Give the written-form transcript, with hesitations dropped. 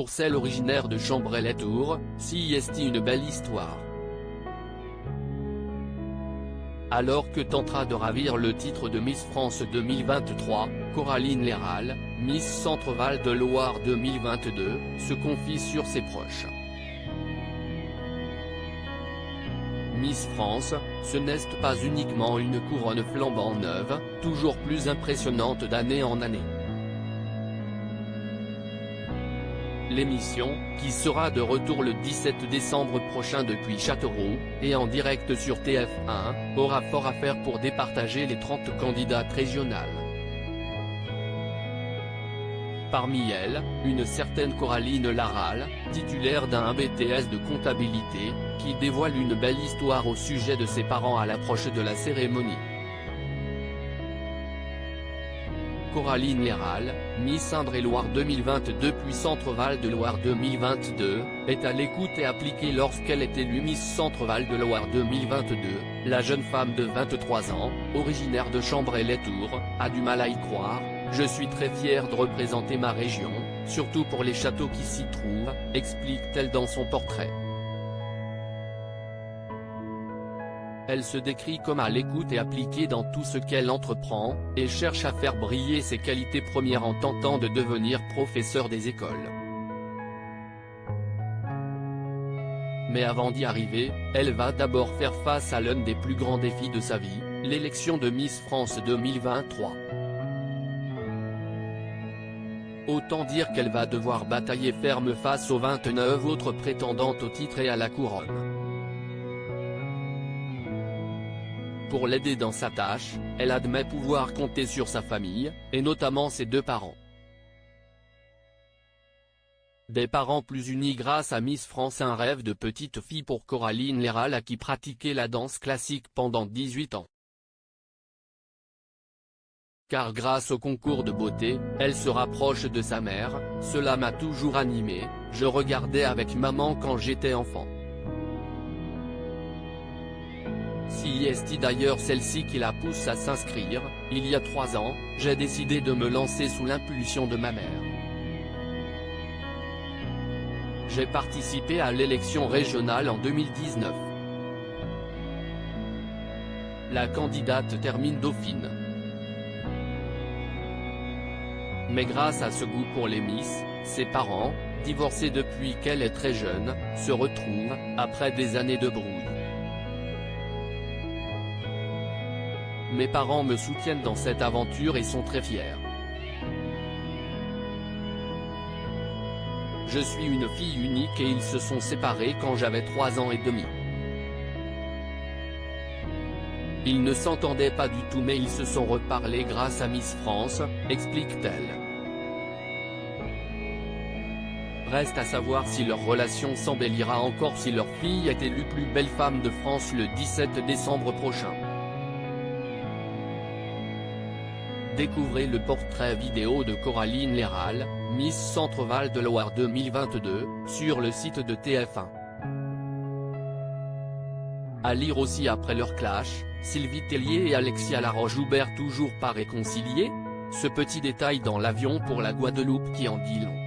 pour celle originaire de Chambray-les-Tours, CIST une belle histoire. Alors que tentera de ravir le titre de Miss France 2023, Coraline Léral, Miss Centre-Val de Loire 2022, se confie sur ses proches. Miss France, ce n'est pas uniquement une couronne flambant neuve, toujours plus impressionnante d'année en année. L'émission, qui sera de retour le 17 décembre prochain depuis Châteauroux, et en direct sur TF1, aura fort à faire pour départager les 30 candidates régionales. Parmi elles, une certaine Coraline Léral, titulaire d'un BTS de comptabilité, qui dévoile une belle histoire au sujet de ses parents à l'approche de la cérémonie. Coraline Léral, Miss Indre-et-Loire 2022 puis Centre-Val de Loire 2022, est à l'écoute et appliquée lorsqu'elle est élue Miss Centre-Val de Loire 2022, la jeune femme de 23 ans, originaire de Chambray-les-Tours, a du mal à y croire. Je suis très fière de représenter ma région, surtout pour les châteaux qui s'y trouvent, explique-t-elle dans son portrait. Elle se décrit comme à l'écoute et appliquée dans tout ce qu'elle entreprend, et cherche à faire briller ses qualités premières en tentant de devenir professeur des écoles. Mais avant d'y arriver, elle va d'abord faire face à l'un des plus grands défis de sa vie, l'élection de Miss France 2023. Autant dire qu'elle va devoir batailler ferme face aux 29 autres prétendantes au titre et à la couronne. Pour l'aider dans sa tâche, elle admet pouvoir compter sur sa famille, et notamment ses deux parents. Des parents plus unis grâce à Miss France, un rêve de petite fille pour Coraline Léral, à qui pratiquait la danse classique pendant 18 ans. Car grâce au concours de beauté, elle se rapproche de sa mère, cela m'a toujours animée, je regardais avec maman quand j'étais enfant. CIST d'ailleurs celle-ci qui la pousse à s'inscrire, il y a 3 ans, j'ai décidé de me lancer sous l'impulsion de ma mère. J'ai participé à l'élection régionale en 2019. La candidate termine dauphine. Mais grâce à ce goût pour les Miss, ses parents, divorcés depuis qu'elle est très jeune, se retrouvent, après des années de brouille. Mes parents me soutiennent dans cette aventure et sont très fiers. Je suis une fille unique et ils se sont séparés quand j'avais 3 ans et demi. Ils ne s'entendaient pas du tout mais ils se sont reparlés grâce à Miss France, explique-t-elle. Reste à savoir si leur relation s'embellira encore si leur fille est élue plus belle femme de France le 17 décembre prochain. Découvrez le portrait vidéo de Coraline Léral, Miss Centre-Val de Loire 2022, sur le site de TF1. À lire aussi après leur clash, Sylvie Tellier et Alexia Laroche-Joubert toujours pas réconciliés ? Ce petit détail dans l'avion pour la Guadeloupe qui en dit long.